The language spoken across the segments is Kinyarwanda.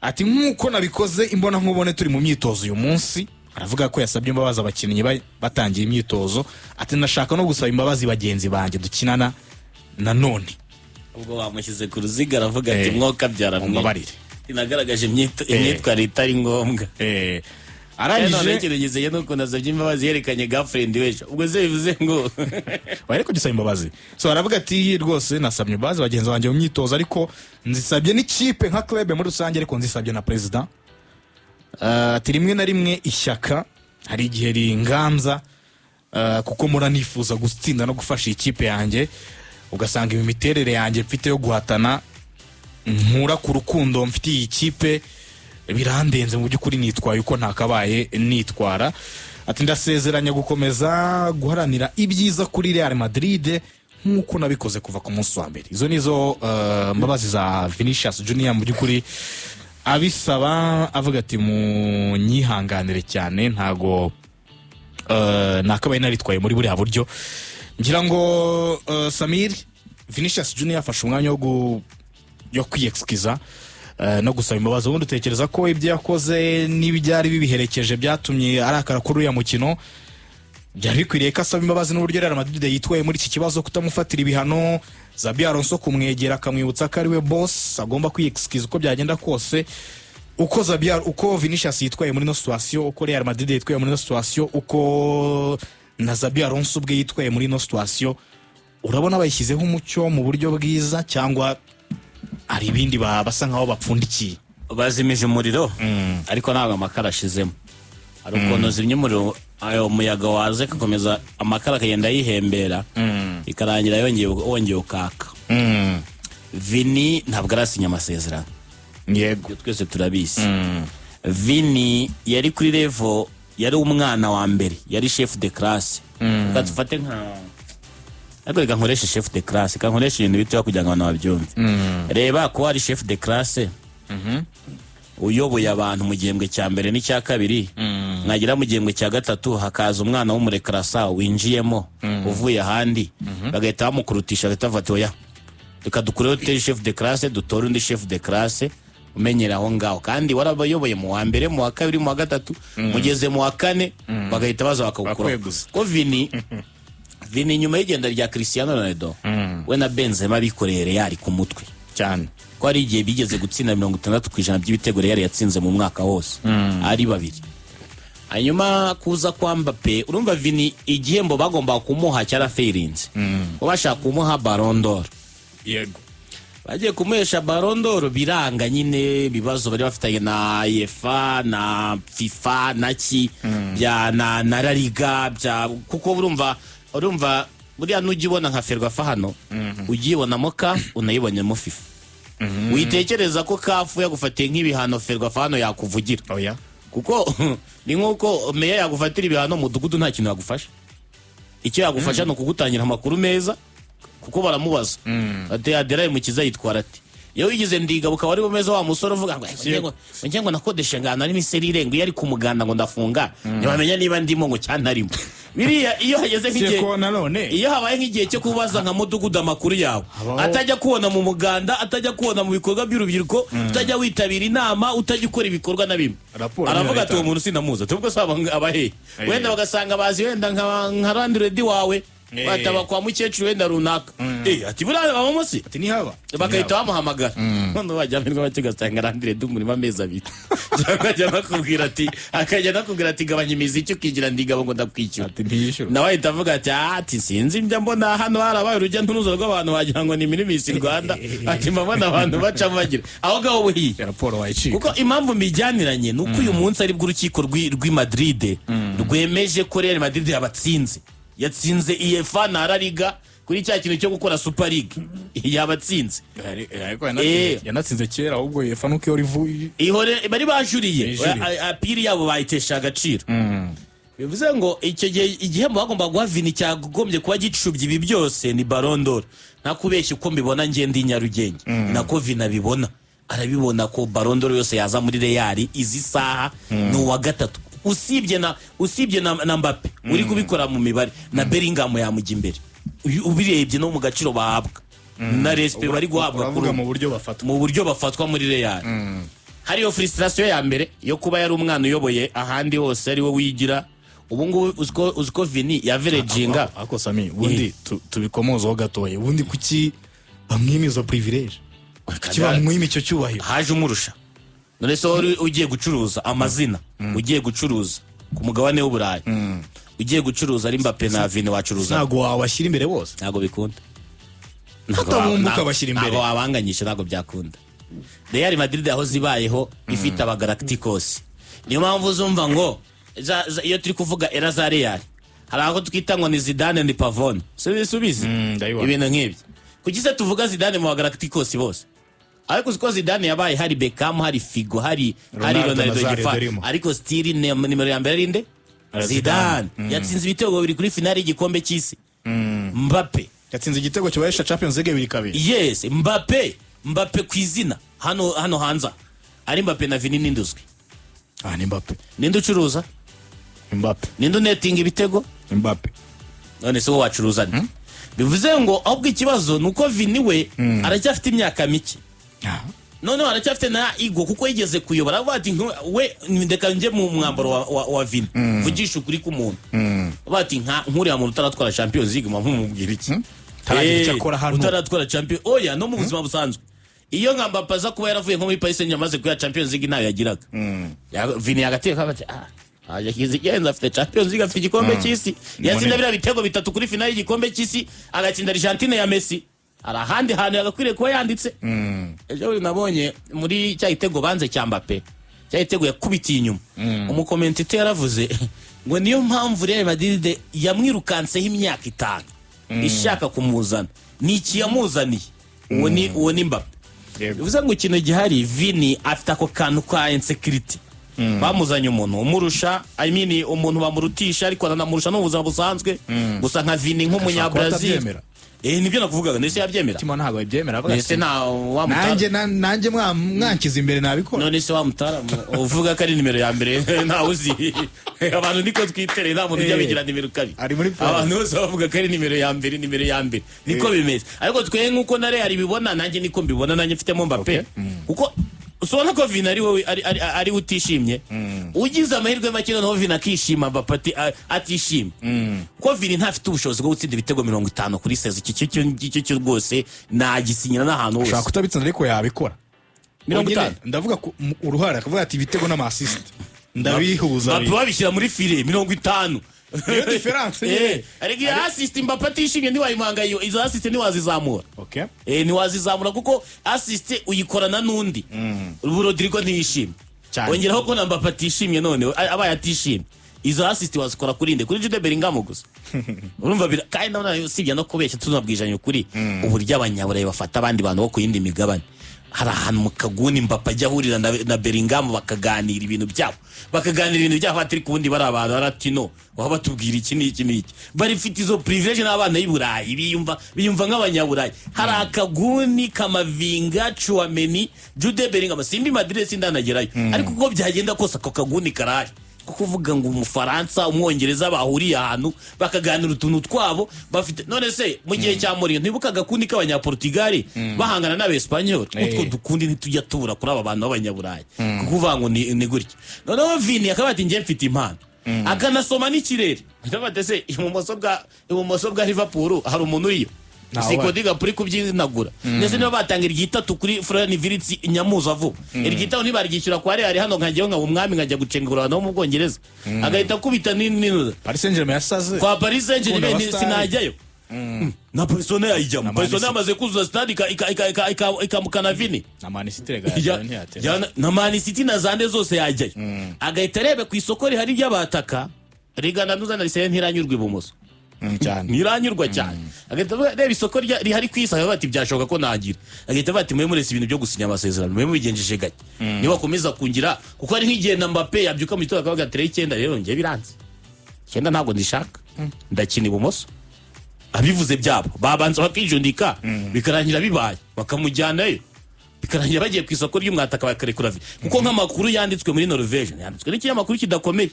ati nk'uko nabikoze imbona nkubone turi mu myitozo uyu munsi. Aravuga ko yasabye imbabazi abakinnyi batangiye imyitozo, ati nashaka no gusaba imbabazi bagenzi banjye dukinana nanone. Ubwo wamushyize ku ruziga aravuga ati mwoka byaramwibarire, inagaragaje imyitwarire itari ngombwa. Arangije kirigeze nuko nasabye imbabazi yerekanye girlfriend weje, ubwo se bivuze ngo wari ko gisaba imbabazi. So aravuga ati rwose nasabye imbabazi bagenzi banjye mu myitozo, ariko nzisabye n'ikipe nka club muri rusange, ariko nzisabye na president. Ati rimwe na rimwe ishyaka hari igihe ringanza, kuko mura nifuza gutsinda no gufasha ikipe yanjye, ugasanga imiterere yanjye mfite yo guhatana nkura ku rukundo mfite iyi kipe birandenze mu by'ukuri nitwaye uko ntakabaye nitwara. Ati ndasezeranya gukomeza guharanira ibyiza kuri Real Madrid nk'uko nabikoze kuva ku munsi wa mbere. Izo nizo mbabazi za Vinicius Junior mu by'ukuri abisaba, avuga ati mu nyihanganire cyane, ntago nakabaye naritwaye muri buriya buryo. Ngira ngo Samir, Vinicius Junior afashe umwanya yo kwiyexkiza no gusaba imbabazi. Ubundi utekereza ko ibyo yakoze n'ibyari bibiherekeje byatumye arakara kuri uyu mukino, byari bikwiriye ko asaba imbabazi n'uburyo Real Madrid yitwaye muri iki kibazo, kutamufatira ibihano, Xabi Alonso kumwegera akamwibutsa ko ari we boss, agomba kwiyexkiza uko byagenda kose. Uko Vinicius yitwaye muri no situation, uko Real Madrid yitwaye muri no situation, uko na Xabi Alonso ubwe yitwaye muri no situation, urabona bayishyizeho umucyo mu buryo bwiza cyangwa ari ibindi basa nkaho bapfundikiye? Bazimije umuriro ariko ntabwo amakara ashizemo. Ari ukuntu zimye umuriro, ayo umuyaga waze kakomeza amakara akagenda yihembera, ikarangira yongeye ukaka. Vini ntabwo arasinya amasezerano, yego twese turabizi. Vini yari kuri level, yari umwana wa mbere, yari chef de classe. Ukatufate nka reka nkoreshe chef de classe, kankoresha ibintu bito kugira ngo abantu babyumve. Reba ko ari chef de classe, uyoboye abantu mu gihembwe cya mbere n'icya kabiri, mwagira mu gihembwe cya gatatu hakaza umwana w'umurekarasa winjiyemo uvuye ahandi, bagahita bamukurutisha, bagahita bafata oya reka dukureho chef de classe, dutore undi chef de classe umenyera aho ngaho, kandi warabayoboye mu wa mbere, mu wa kabiri, mu wa gatatu, mugeze mu wa kane bagahita baza bakagukura. Ko Vini nyuma y'igenda rya Cristiano Ronaldo we na Benzema bikoreye Real ku mutwe cyane, ko ari igihe bigeze gutsinda 60% by'ibitego Real yatsinze mu mwaka wose ari babiri. Hanyuma kuza kwa Mbappe, urumva Vini igihembo bagomba kumuha cyarafeirinze, bashaka kumuha Ballon d'Or. Yego bagiye kumuhesha Ballon d'Or, biranga nyine bibazo bari bafitanye na UEFA na FIFA na ki bya na La Liga bya, kuko urumva buriya nugibona nka Ferwafa hano ugibonamo CAF unayibonyemo FIFA. Witekereza ko CAF yagufatiye nk'ibihano Ferwafa hano yakuvugira? Oya, kuko ni nkuko meya yagufatira ibihano mudugudu nta kintu yagufasha. Icyo yagufasha no kugutangira amakuru meza, kuko baramubaza ati Adelaide Mukiza yitwara ati, iyo wigize ndiga bukaba ari bumeze wa musoro uvuga ngo nakodesha ngana ari miserire ngo yari kumuganda ngo ndafunga, ntibamenya niba ndimo ngo cyantarimo. Biriya iyo hageze nk'igihe, iyo habaye nk'igihe cyo kubaza nka mudugudu amakuru yawe, atajya kubona mu muganda, atajya kubona mu bikorwa by'urubyiruko, utajya witabira inama, utajya ukora ibikorwa na bimwe, aravuga ati uwo muntu sinamuza. Tubwo saba abahe wenda bagasanga bazi wenda nka Landredi wawe bataba kwa mukecuru wenda runaka, ati buriya bamusi ati nihaba, bakahita bamuhamagara, none bajya mbere bakigasanga Landredi umurima amezi abiri akajya nakubwira ati gabanya imiziki ukigira ndigabo ngo ndakwishyura, nawe ahita avuga ati sinzi njya mbona hano harabaye urujya n'uruza rw'abantu wagira ngo ni Miss Rwanda, ati mbona abantu bacamo bagira aho gaho buhiye raporo wayicika. Kuko impamvu mijyaniranye nuko uyu munsi ari bw'urukiko rw'i Madrid rwemeje ko Real Madrid yabatsinze, yatsinze UEFA na La Liga kuri cya kintu cyo gukora Super League, yabatsinze. Yanatsinze kera, ahubwo UEFA nuko rivuye ihore bari bajuriye apiri yabo bayitesha agaciro. Bivuze ngo icyo gihe igihembo bagomba guha Vini cyagombye kuba gicubye ibi byose ni Ballon d'Or. Nta kubeshya uko mbibona ngiye ndi Nyarugenge, nako Vini abibona, arabibona ko Ballon d'Or yose yaza muri Real izi saha ni uwa gatatu, usibye na Mbappe uri kubikora mu mibare, na Bellingham yamujya imbere ubirebye no mu gaciro bahabwa na respect bari guhabwa mu buryo bafatwa muri Real. hariyo frustration ya mbere yo kuba yari umwana uyoboye ahandi hose ari we wigira. Ubu ngubu uziko Vini yaverejinga ako Sami ubundi tubikomozaho gatoya ubundi kuki bamwimiza privilege kuki bamwima icyo cyubahiro haje umurusha none so ugiye gucuruza amazina ugiye gucuruza ku mugabane w'Uburayi ugiye gucuruza ari Mbappe na Vini wacuruza ntago wabashyira imbere bose ntago bikunda ntabwo bashyira imbere ntago wabanganyisha ntago byakunda. Real Madrid aho zibayeho ifite abagalacticos niyo mpamvu uzumva ngo iyo turi kuvuga era za Real hari aho twita ngo ni Zidane ni Pavone subizi ibintu nk'ibyo kuki se tuvuga Zidane mu Galacticos bose ariko uziko Zidane yabaye hari Beckham hari Figo hari Ronaldo Gifa ariko still nimero ya mbere rinde Zidane yatsinze ibitego bibiri kuri finale y'igikombe cy'isi. Mbappe yatsinze igitego cy'Uefa Champions League bibiri kabiri. Yes, Mbappe kwizina hano hanza ari Mbappe na Vini n'induzwe. Ni Mbappe ninde ucuruza Mbappe ninde netting ibitego Mbappe none se wacuruza bivuze ngo ahubwo ikibazo nuko Vini we aracyafite imyaka mike none aracyafite na ego kuko yigeze kuyobora bati we ndeka nje mu mwambaro wa Vini vugisha ukuri ku muntu bati nkuri ya muntu utaratwara Champions League mpumubwira iki utaratwara Champions oya no mu buzima busanzwe iyo Mbappe aza kuba yaravuye nko muri Paris Saint-Germain maze kuya Champions League nayo yagiraga Vini yagateka bati aje kizigenza afite Champions League afite igikombe cy'isi yazina bira bitego bitatu kuri finale y'igikombe cy'isi agatsinda Argentine ya Messi arahandi hantu yagakwiriye kuba yanditse. Ejo nabonye muri cya gitego banze cya Mbappe cya gitego yakubitiye inyuma umukomentete yaravuze ngo niyo mpamvu Real Madrid yamwirukanseho imyaka 5 ishaka kumuzana niki yamuzaniye uwo ni Mbappe. Bivuze ngo ikintu gihari Vini afite ako kantu ka insecurity bamuzanye umuntu umurusha umuntu bamurutisha ariko anamurusha no buzima busanzwe gusa nka Vini nk'umunya Brazil nibyo nakuvugaga nese yabyemera Timo ntago yabyemera avuga nese na wamutara nanjye mwankiza imbere nabikora none se wamutara uvuga ko ari nimero ya mbere ntawe uzi abantu niko twitereye nta muntu ujya bigira nimero kabi abantu bose bavuga ko ari nimero ya mbere niko bimeze ariko twe nkuko na Real bibona nanjye niko mbibona nanjye mfitemo Mbappe kuko usubona ko Vini ari wowe ari utishimye ugize amahirwe make no Vini akishima Mbappe atishimye ko Vini ntafite ubushobozi bwo gutsinda ibitego 50 kuri sezo iki rwose nagisinyira n'ahantu hose ushaka kutabitsinda ariko yabikora 50 ndavuga uruhara akavuga ati ibitego n'amassist ndabihuza Mbappe babishyira muri file 50 iyo difference ariko assist Mbappe atishimye ntiwayimanga izo assist ntiwazizamura ntiwazizamura kuko assist uyikorana n'undi Rodrigo ntiyishimye ongeraho ko Mbappe atishimye none abaye atishimye izo assist wazikora kurinde kuri Jude Bellingham gusa urumva kandi ndabona sibya no kubeshya tunabwijanye ukuri uburyo abanyaburayi bafata abandi bantu bo kuyindi migabane hari ahantu mu kaguni Mbappe ajya ahurira na Bellingham bakaganira ibintu byabo batari kubundi bari abantu baratino waba batubwira iki n'iki bari mfite izo privilege n'abana y'Iburayi biyumva nk'abanyaburayi hari akaguni kamavinga Chouameni Jude Bellingham simbi Madrid sindanagerayo ariko uko byagenda kose ako kaguni karari kuvuga ngo umufaransa umwongereza bahuriye ahantu bakaganira utuntu twabo bafite none se mu gihe cya Mourinho ntibukaga kundi k'abanyaportugal bahangana n'Abespanyol utwo dukundi ntitujya tubura kuri aba bantu b'abanyaburayi kuvuga ngo ni gutya noneho Vini akabati ngiye mfite impano akanasoma n'ikirere ndabate se ibumoso bwa Liverpool hari umuntu uriyo Sikodiga puri kubyinagura ndetse niba batangira igitatu kuri Florian Wirtz nyamuza vuba igitatu nibarigicira kwa Real hano nkagiye nka umwami nkajya gucengura no mu Bwongereza agahita kubita nini Paris Saint-Germain yasaze kwa Paris Saint-Germain sinajyayo na persona yajyamo persona amaze kuzuza stade ikamukana Vini na Man City rega na Man City na zande zose yajyayo agahita rebe ku isoko rihari ry'abataka rigana nuzana riseye ntiranyurwa ibumoso niranyurwa cyane agahita reba isoko rihari kwisa bati byashoboka ko nagira agahita bati mwe murese ibintu byo gusinya amasezerano mwe mubigenjeje gake niba komeza kungira kuko ari nk'igihe na Mbappe yabyuka mu gitondo akavuga ati 9 rero ngiye biranze 9 ntabwo ndishaka ndakina ibumoso abivuze byabo babanza bakijundika bikarangira bibaye bakamujyanayo bikarangira bagiye ku isoko ry'umwataka bakarekura kuko nk'amakuru yanditswe muri Norvège yanditswe n'ikinyamakuru kidakomeye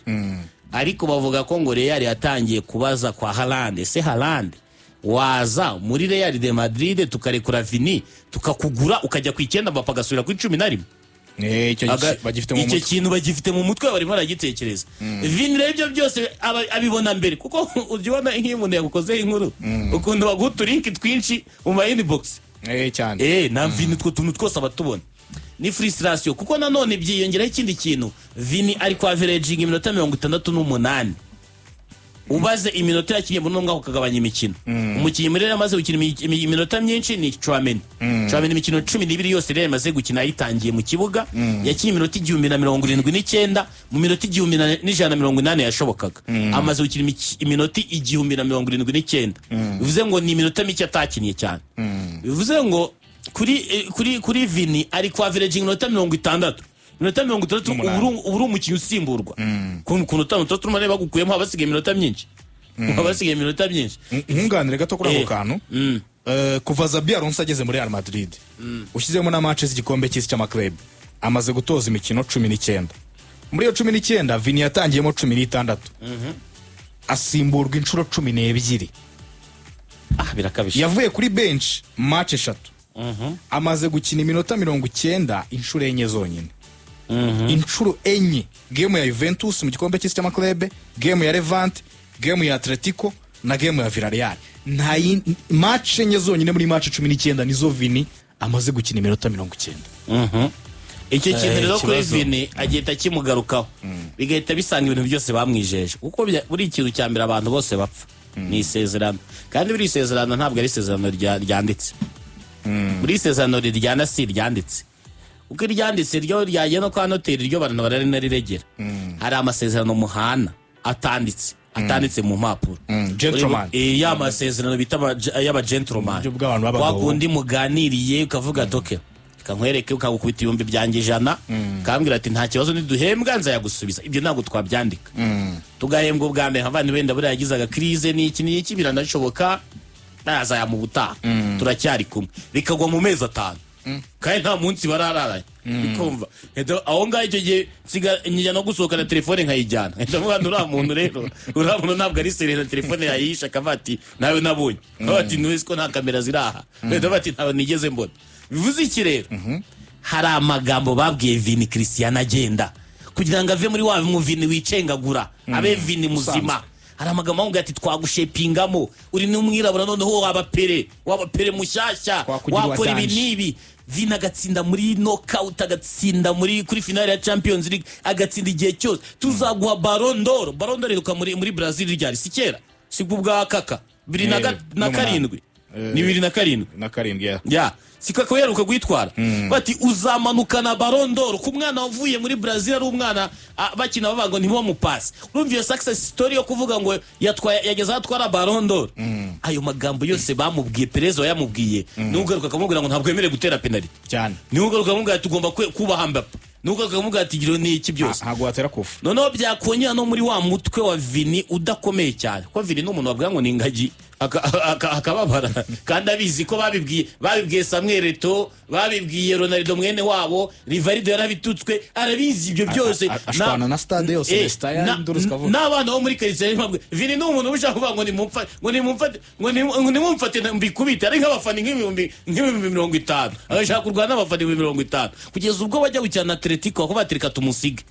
ariko bavuga ko ngo Real yatangiye kubaza kwa Haaland ese Haaland waza muri Real de Madrid tukarekura Vini tukakugura ukajya ku 9 Mbappe agasubira ku 11 bagifite mu icyo mutwe. kintu bagifite mu mutwe barimo baragitekereza. Vini rero ibyo byose abibona mbere kuko ujya ubona nk'iyo umuntu yagukozeho inkuru ukuntu baguha uturinki twinshi mu ma inbox cyane na Vini utwo tuntu twose abatubona ni frustration kuko nanone byiyongeraho ikindi kintu. Vini ari kwa averaging iminota 68 ubaze iminota yakinnye muri umwaka ukagabanya imikino. Umukinnyi muri Real amaze gukina iminota myinshi ni Tchouaméni. Tchouaméni imikino 12 yose Real amaze gukina yitangiye mu kibuga yakinnye iminota 1079 mu minota 1180 yashobokaga. Amaze gukina iminota 1079 bivuze ngo ni iminota mike atakiniye cyane. Bivuze ngo kuri Vini ari kwa averaging iminota 60 minota 60 uburi umukinnyi usimburwa kuntu utanu turumane bagukuyemo abasigaye iminota myinshi abasigaye iminota myinshi. nkunganire gato kuri ako kantu kuva Xabi Alonso ageze muri Real Madrid ushyizemo na matches igikombe cy'isi cy'amaklub amaze gutoza imikino 19 muri iyo 19 Vini yatangiyemo 16 asimburwa inshuro 12 birakabije. yavuye kuri bench match 3 amaze gukina iminota 90 inshuro enye zonyine. Inshuro enye game ya Juventus mu gikombe cy'isi cy'amaklub, game ya Levante, game ya Atletico na game ya Villarreal. Nta match enye zonyine muri match 19 nizo Vini amaze gukina iminota 90. Icyo kintu rero kuri Vini agenda kimugarukaho bigahita bisanga ibintu byose bamwijeje kuko buri ikintu cya mbere abantu bose bapfa ni isezerano, kandi buri isezerano ntabwo ari isezerano ryanditse. Buri isezerano ryana si ryanditse uko iryanditse ryo ryajya no kwa noteri ryo abantu barariregera. Hari amasezerano muhana atanditse mu mpapuro gentleman ya masezerano bita y'aba gentleman wakundi muganiriye ukavuga toke kankwereke ukagukubita ibihumbi byanjye 100 kambwira ati nta kibazo niduhembwa nza yagusubiza. Ibyo ntabwo twabyandika tugahembwa ubwa mbere abandi wenda buri yagizaga crise n'iki biranashoboka naza ya mu butaha turacyari kumwe bikagwa mu mezi 5 kandi nta munsi barararaye bikumva aho ngaho icyo gihe njya no gusohoka na telefone nkayijyana ndavuga uriya muntu rero uriya muntu ntabwo ari serena na telefone yayisha akavati nawe nabonye bati ntuzi ko nta kamera ziri aha bati ntawe nigeze mbona. Bivuze iki rero hari amagambo babwiye Vini Cristiano agenda kugira ngo ave muri wa Vini wicengagura abe Vini muzima. Hari amagambo avuga ati twagushepingamo uri n'umwirabura noneho waba pere mushyashya wakora ibi nibi. Vini agatsinda muri knockout agatsinda kuri finale ya Champions League agatsinda igihe cyose. Tuzaguha Ballon d'Or iruka muri Brazil ryari sikera sikubwa kaka 2007 ni 2007 ya sikako yaruka gwitwara bati uzamanukana Ballon d'Or ku mwana wavuye muri Brazil ari umwana bakina bavango ntibo mupasi. Urumviye success story yo kuvuga ngo yageze atwara Ballon d'Or. Ayo magambo yose bamubwiye Perez yamubwiye nugaruka akamubwira ngo ntabwo yemereye gutera penalty cyane nugaruka akamubwira tugomba kubaha Mbappe nugaruka akamubwira ati giro ni iki byose ntabwo watera kufa. Noneho byakongera no muri wa mutwe wa Vini udakomeye cyane ko Vini n'umuntu wabwira ngo ni ingagi akababara kandi abizi ko babibwiye Samuel Eto'o babibwiye Ronaldo mwene wabo Rivaldo yarabitutswe arabizi ibyo byose ashwana na stade yose staya ndurus kavuga n'abana bo muri Karitsiye mpabwe Vini n'umuntu ushaka kuvuga ngo nimumfate mbikubita ari nk'abafani nk'ibihumbi 50 agashaka kurwana n'abafani 50 kugeza ubwo bajya gukina Atletico aho batereka tumusige.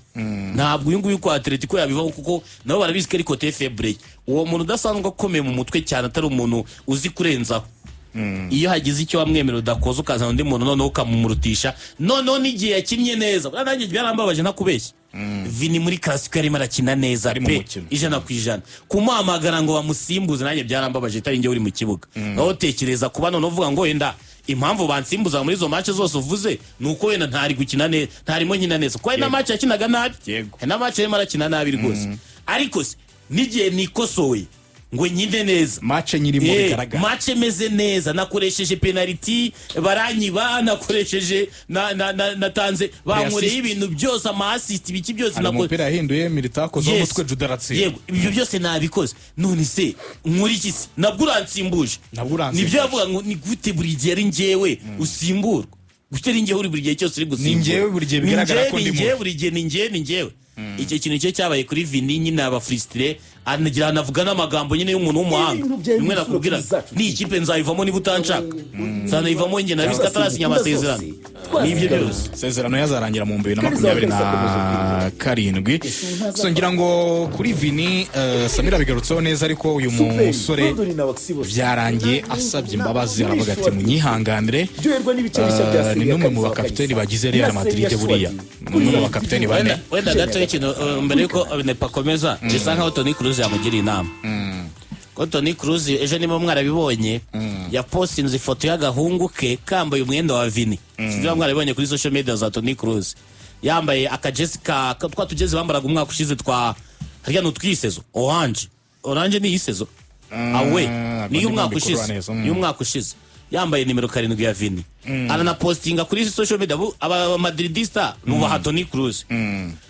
Ntabwo uyu nguyu kwa Atletico yabivaho kuko nabo barabizi ko ari kote faible. Uwo muntu udasanzwe akomeye mu mutwe cyane atari umuntu uzi kurenzaho. Iyo hagize icyo wamwemera udakoze ukazana undi muntu noneho ukamumurutisha noneho n'igihe yakinnye neza nanjye byarambabaje ntakubeshya. Vini muri Clasico arimo arakina neza pe 100% kumuhamagara ngo bamusimbuze nanjye byarambabaje itari njye uri mu kibuga. Naho tekereza kuba none uvuga ngo wenda impamvu bansimbuza muri izo match zose uvuze nuko wenda ntari gukina neza ntarimo nkina neza ko na match yakinaga nabi na match yarimo arakina nabi rwose. Ariko n'igihe nikosowe ngo nyinde neza match nyirimo bigaragara match meze neza nakoresheje penalty baranyiba nakoresheje natanze bankoreye ibintu byose ama assist biki byose nakopera yahinduye Militao zo mutwe Judaratse yego ibyo byose nabikoze none se nkuri kisi nabwo uransimbuje nibyo yavuga ngo ni gute buri gihe ari njyewe usimburwa gutera njyewe uri buri gihe cyose uri gusimburwa ni njyewe buri gihe bigaragara ko ndi njyewe buri gihe ni njyewe icyo kintu cyo cyabaye kuri Vini nyine aba frustré anagira anavuga n'amagambo nyine y'umuntu w'umuhanga bimwe nakubwira ni ikipe nzayivamo niba utanshaka nzanayivamo njye nabizi ko atarasinya amasezerano n'ibyo byose isezerano yazarangira mu 2027 so ngira ngo kuri Vini Samira bigarutseho neza ariko uyu musore byarangiye asabye imbabazi aravuga ati munyihanganire ni numwe mu bakapiteni bagize Real Madrid buriya numwe mu bakapiteni bane wenda gato ikintu mbere yuko Nepa komeza gisa nkaho Toni Kroos yamugiriye inama ko Toni Kroos ejo niba mwarabibonye yapostinze ifoto y'agahungu ke kambaye umwenda wa Vini sivyo mwarabibonye kuri social media za Toni Kroos yambaye akajesi ka twatugeze bambaraga umwaka ushize twa harya nutwisezo orange ni isezo awe ni umwaka ushize yambaye nimero 7 ya Vini arana postinga kuri social media aba madridista nubaha Toni Kroos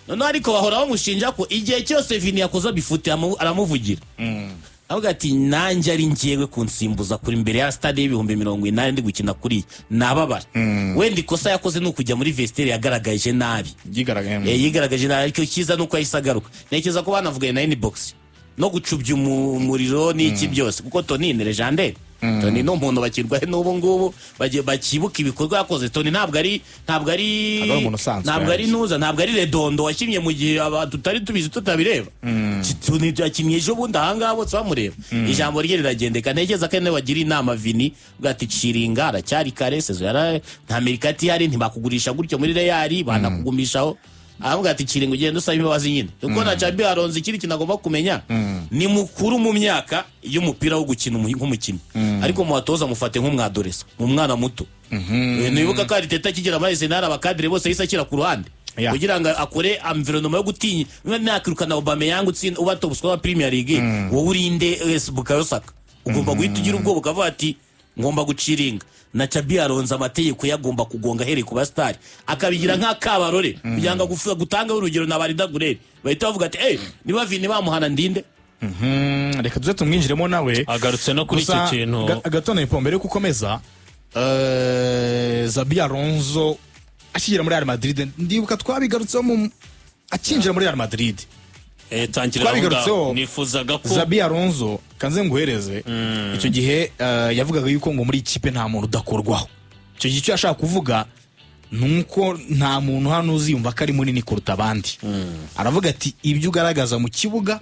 none ariko bahora bamushinja ko igihe cyose Vini yakoze bifute aramuvugira avuga ati nanjye ari ngiyewe kunsimbuza kuri imbere ya stade y'ibihumbi 80 ndi gukina kuri nababara wenda ikosa yakoze n'ukujya muri vestiaire yagaragaje nabi yigaragaje nabi ariko kiza nuko yisagaruka nekeza ko banavugaye na inbox no gucubya umuriro n'iki byose kuko Toni ni legendaire Toni no muntu bakirwaye n'ubu ngubu bakibuka ibikorwa yakoze Toni ntabwo ari nuza ntabwo ari redondo wakimye mu gihe tutari tubizi tutabireba Toni yakimye ejo bundi ahanga bose bamureba ijambo rye riragendeka ntegeza ko wagira inama Vini ugati ciringa aracyari kare sezo yara nta Amerikati yari ntibakugurisha gutyo muri Real banakugumishaho avuga ati kiringo ugenda usaba imbabazi nyine kuko na Xabi Alonso ikiri kinagomba kumenya ni mukuru mu myaka y'umupira wo gukina nk'umukino ariko mu batoza mufate nk'umwadoresa mu mwana muto nibuka ko ari Teta kigera muri Arsenal abakadire bose yisakira ku ruhande kugira ngo akore environnement yo gutinya nakirukana Aubameyang utsinda uba top scorer Premier League wowe urinde Bukayo Saka ugomba guhita ugira ubwo bukavuga ati ngomba guciringa na Xabi Alonso amategeko yagomba kugonga here ku bastari akabigira nk'akabarore kugira ngo gutanga urugero na Baridagurere bahita bavuga ati niba Vini bamuhana ndinde reka tuze tumwinjiremo nawe agarutse no kuri icyo kintu agatone mbere yuko ukomeza Xabi Alonso akigera muri Real Madrid ndibuka twabigarutseho akinjira muri Real Madrid twabigarutseho nifuzaga ko Xabi Alonso kanze nguhereze icyo gihe yavugaga yuko ngo muri ikipe nta muntu udakorwaho icyo gihe yashaka kuvuga nuko nta muntu hano uziyumva ko ari munini kuruta abandi aravuga ati ibyo ugaragaza mu kibuga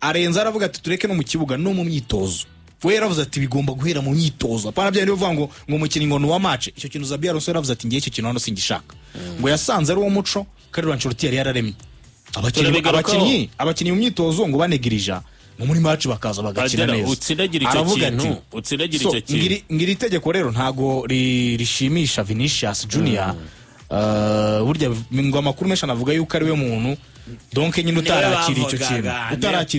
arenza aravuga ati tureke no mu kibuga no mu myitozo we yaravuze ati bigomba guhera mu myitozo apana bya nivuga ngo umukino ngo nuwa match icyo kintu Xabi Alonso yaravuze ati ngiye icyo kintu hano singishaka ngo yasanze ari uwo muco Carlo Ancelotti yari yararemye abakinnyi mu myitozo ngo banegirija ngo muri match bakaza bagakina neza utsindagira icyo kintu ngiri itegeko rero ntago rishimisha Vinicius Junior burya ngo amakuru menshi anavuga yuko ari we muntu donc nyine utarakira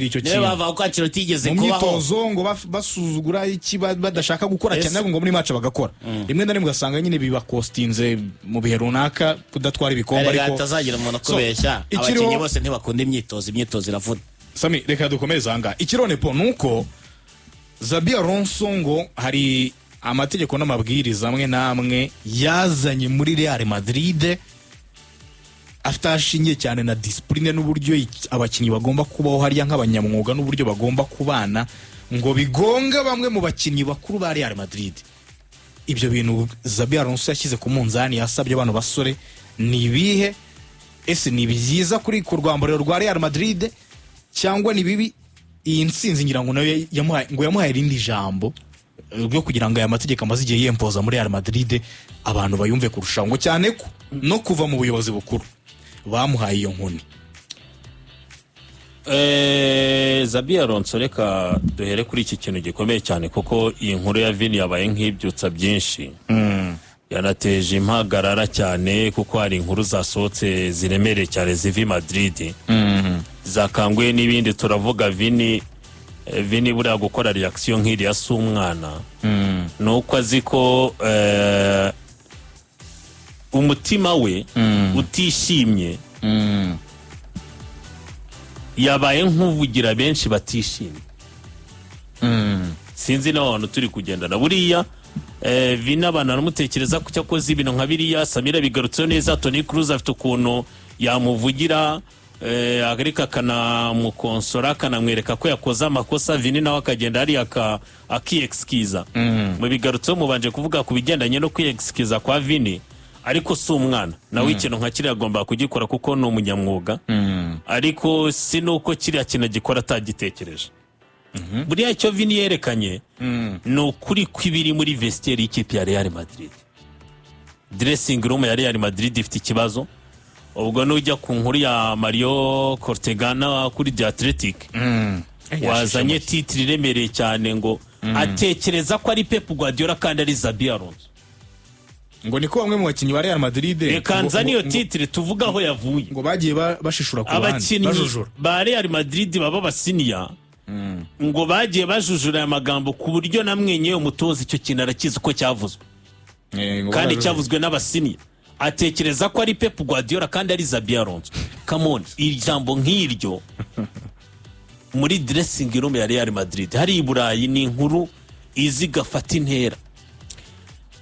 icyo kintu bava ko Ancelotti tigeze kubaho mu myitozo ngo basuzugura iki badashaka gukora cyane ngo muri match bagakora rimwe na rimwe ugasanga nyine biba costinze mu bihe runaka kudatwara ibikombe ariko atazagira umuntu kubeshya abakinnyi bose ntibakunda imyitozo iravuna Sami reka dukomeze anga ikirone po nuko Xabi Alonso ngo hari amategeko n'amabwiriza amwe namwe yazanye muri Real Madrid aftashingiye cyane na discipline n'uburyo abakinnyi bagomba kubaho hariya nk'abanyamwuga n'uburyo bagomba kubana ngo bigonga bamwe mu bakinnyi bakuru ba Real Madrid ibyo bintu Xabi Alonso yashyize ku munzani yasabye abantu basore ni bihe ese ni byiza kuri ku rwambariro rwa Real Madrid cyangwa ni bibi iyi nsinzi ngira ngo nayo yamuhaye irindi jambo ryo kugira ngo aya mategeko amaze igihe yempoza muri Real Madrid abantu bayumve kurushaho ngo cyane ko no kuva mu buyobozi bukuru bamuhaye iyo nkoni Xabi Alonso reka duhere kuri iki kintu gikomeye cyane kuko iyi nkuru ya Vini yabaye nk'ibyutsa byinshi yanateje impagarara cyane kuko hari inkuru zasohotse ziremereye cyane zivi Madrid zakanguye n'ibindi turavuga Vini buriya gukora reaction nk'iriya si umwana nuko azi ko umutima we utishimye yabaye nk'uvugira benshi batishimye sinzi n'abantu turi kugendana buriya Vini abantu baramutekereza ko cyakoze ibintu nka biriya Samira bigarutseho neza Toni Kroos afite ukuntu yamuvugira ariko akanamukonsora akanamwereka ko yakoze amakosa, Vini nawe akagenda hariya akiexkiza. Mubigarutseho mubanje kuvuga ku bigendanye no kwiexkiza kwa Vini, ariko si umwana nawe ikintu nka kiriya agomba kugikora kuko ni umunyamwuga, ariko si nuko kiriya kintu gikora atagitekereje. Buriya icyo Vini yerekanye ni ukuri kw'ibiri muri vestiaire y'ikipe ya Real Madrid. Dressing room ya Real Madrid ifite ikibazo. Ubwo nujya ku nkuru ya Mario Cortegana kuri The Athletic, wazanye titire iremereye cyane ngo atekereza ko ari Pep Guardiola kandi ari Xabi Alonso. Ngo niko bamwe mu bakinnyi ba Real Madrid reka nzane iyo titire tuvuga aho yavuye, ngo bagiye bashishura ku ruhande abakinnyi ba Real Madrid baba basiniya, ngo bagiye bajujura aya magambo ku buryo namwenye umutoza icyo kintu arakizi uko cyavuzwe, kandi cyavuzwe n'abasiniya. Atekereza ko ari Pep Guardiola kandi ari Xabi Alonso. Come on, ijambo nk'iryo muri dressing room ya Real Madrid hari i Burayi ni inkuru izi gafata intera.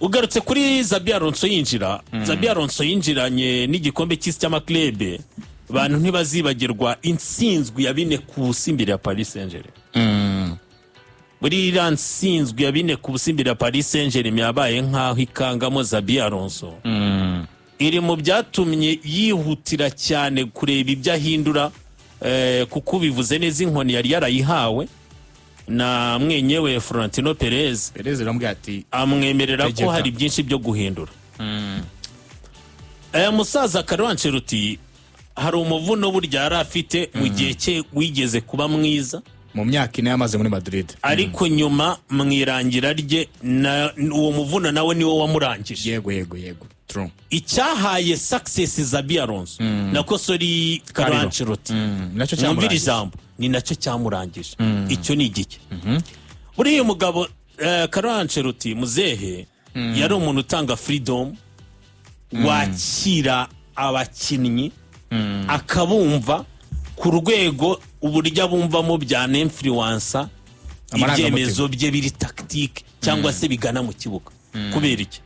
Ugarutse kuri Xabi Alonso yinjira, Xabi Alonso yinjiranye n'igikombe cy'isi cy'amaklebe, abantu ntibazibagirwa intsinzwi ya 4-0 imbere ya Paris Saint-Germain. Buri intsinzwi ya 4-0 imbere ya Paris Saint-Germain yabaye nkaho ikangamo Xabi Alonso. Iri mu byatumye yihutira cyane kureba ibyo ahindura, kuko bivuze neza inkoni yari yarayihawe na mwenyewe Florentino Perez aramubwira ati amwemerera ko hari byinshi byo guhindura. Musaza Carlo Ancelotti hari umuvuno burya yari afite mu gihe cye wigeze kuba mwiza mu myaka ine yamaze muri Madrid, ariko nyuma mwirangira rye uwo muvuno nawe niwo wamurangije. Yego true. Icyahaye success Xabi Alonso nako sori Carlo Ancelotti nacyo cyamurangije ijambo ni nacyo cyamurangije. Icyo ni igiki buriya mugabo Carlo Ancelotti muzehe yari umuntu utanga freedom, wakira abakinnyi akabumva ku rwego uburyo abumvamo bya influencer ibyemezo bye biri tactique cyangwa se bigana mu kibuga. Kubera iki?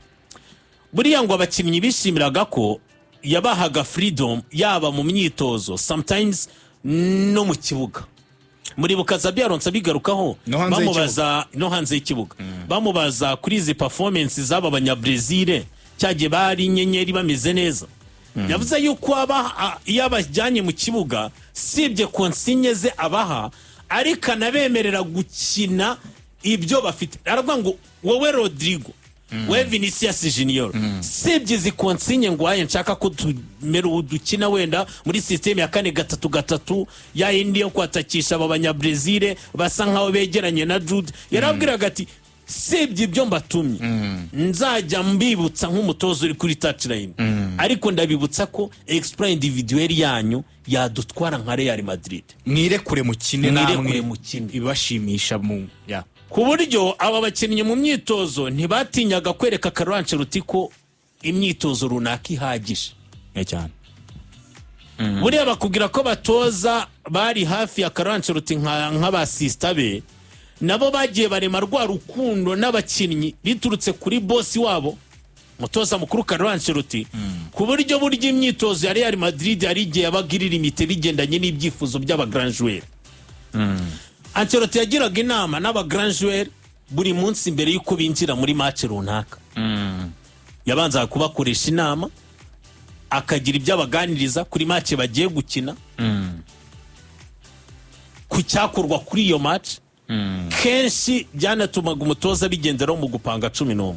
Buriya ngo abakinnyi bishimiraga ko yabahaga freedom yaba mu myitozo sometimes no mu kibuga. Muri Xabi Alonso bigarukaho bamubaza no hanze y'ikibuga, bamubaza kuri izi performance z'aba abanyabrazil cyagiye bari inyenyeri bameze neza. Yavuze yuko yabajyanye mu kibuga sibye konsinye ze abaha, ariko anabemerera gukina ibyo bafite. Aravuga ngo wowe Rodrigo, we Vinicius Junior, sibye izi konsinye ngo aye nshaka ko dukina wenda muri system ya 4-3-3 ya indi yo kwatakisha aba banyabrazil basa nkaho begeranye na Jude. Yarabwiraga ati sibye ibyo mbatumye nzajya mbibutsa nk'umutozo uri kuri touchline, ariko ndabibutsa ko extra individuel yanyu yadutwara nka Real Madrid. Mwirekure mukine namwe ibashimisha mu ku buryo aba bakinnyi mu myitozo ntibatinyaga kwereka Carlo Ancelotti ko imyitozo runaka ihagije cyane. Buriya bakubwira ko batoza bari hafi ya Carlo Ancelotti nk'abasista be, nabo bagiye barema rwa rukundo n'abakinnyi biturutse kuri boss wabo mutoza mukuru Carlo Ancelotti, ku buryo burya imyitozo ya Real Madrid ari igihe yabagirira imite bigendanye n'ibyifuzo by'aba grand joueur. Ancelotti yagiraga inama n'aba grand joueur buri munsi mbere yuko binjira muri match runaka. Yabanza kubakoresha inama, akagira ibyo abaganiriza kuri match bagiye gukina, ku cyakorwa kuri iyo match. Kenshi byanatumaga umutoza bigenderaho mu gupanga 11.